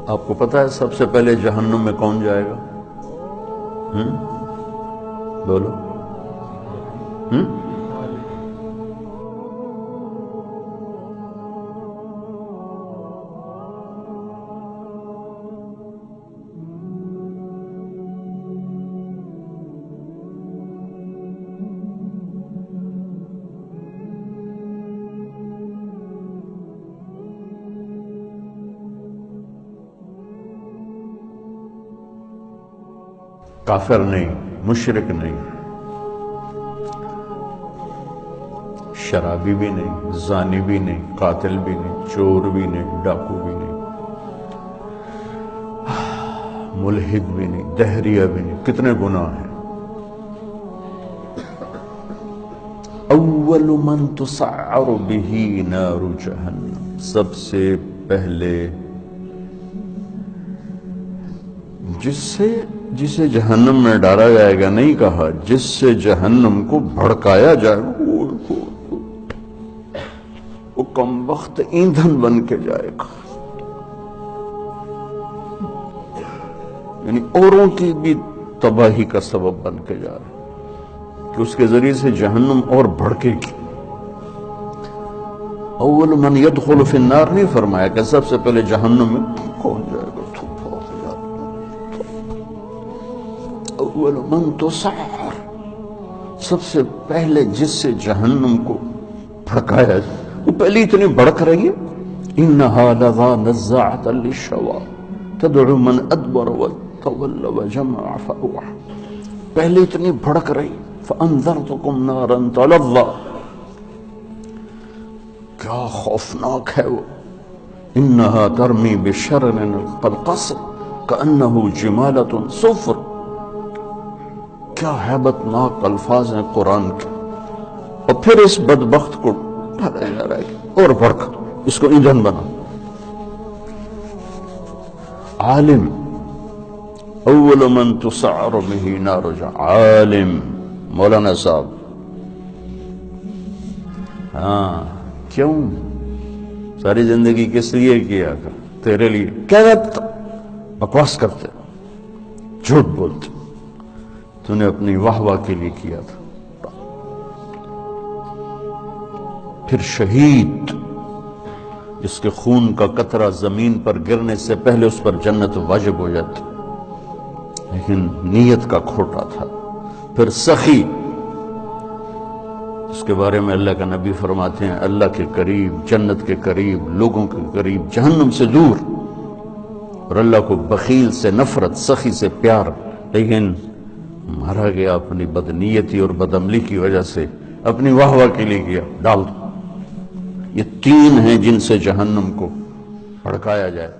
آپ کو پتا ہے سب سے پہلے جہنم میں کون جائے گا؟ بولو۔ کافر نہیں، مشرک نہیں، شرابی بھی نہیں، زانی بھی نہیں، قاتل بھی نہیں، چور بھی نہیں، ڈاکو بھی نہیں، ملحد بھی نہیں، دہریہ بھی نہیں، کتنے گناہ ہیں۔ اول من تسعر به نار جہنم، سب سے پہلے جسے جہنم میں ڈالا جائے گا، نہیں کہا جس سے جہنم کو بھڑکایا جائے گا، وہ کم وقت ایندھن بن کے جائے گا، یعنی اوروں کی بھی تباہی کا سبب بن کے جا رہا ہے کہ اس کے ذریعے سے جہنم اور بھڑکے گی۔ اول من يدخل فی النار نہیں فرمایا کہ سب سے پہلے جہنم میں کون جائے گا۔ اول من تسعر، سب سے پہلے جس سے جہنم کو بھڑکایا جائے، وہ پہلے اتنی بھڑک رہی ہے۔ انہا لظی نزاعۃ للشوی تدعو من ادبر وتولى وجمع فاوعى، پہلے اتنی بھڑک رہی۔ فانذرتکم نارا تلظی، کیا خوفناک ہے وہ۔ انہا ترمی بشرر قد کأنہ جمالۃ صفر، کیا ہیبت ناک الفاظ ہیں قرآن کے۔ اور پھر اس بدبخت کو ڈالا جا رہا ہے اور بھڑک، اس کو ایندھن بنا۔ عالم، اول من تسعر به نار جہنم، عالم، مولانا صاحب۔ ہاں، کیوں؟ ساری زندگی کس لیے کیا کر؟ تیرے لیے۔ کیا بکواس کرتے، جھوٹ بولتے، تو نے اپنی واہ واہ کے لیے کیا تھا۔ پھر شہید، جس کے خون کا قطرہ زمین پر گرنے سے پہلے اس پر جنت واجب ہو جاتی، لیکن نیت کا کھوٹا تھا۔ پھر سخی، جس کے بارے میں اللہ کا نبی فرماتے ہیں اللہ کے قریب، جنت کے قریب، لوگوں کے قریب، جہنم سے دور، اور اللہ کو بخیل سے نفرت، سخی سے پیار، لیکن مارا گیا اپنی بدنیتی اور بدعملی کی وجہ سے، اپنی واہ واہ کے لیے کیا، ڈال دو۔ یہ تین ہیں جن سے جہنم کو بھڑکایا جائے۔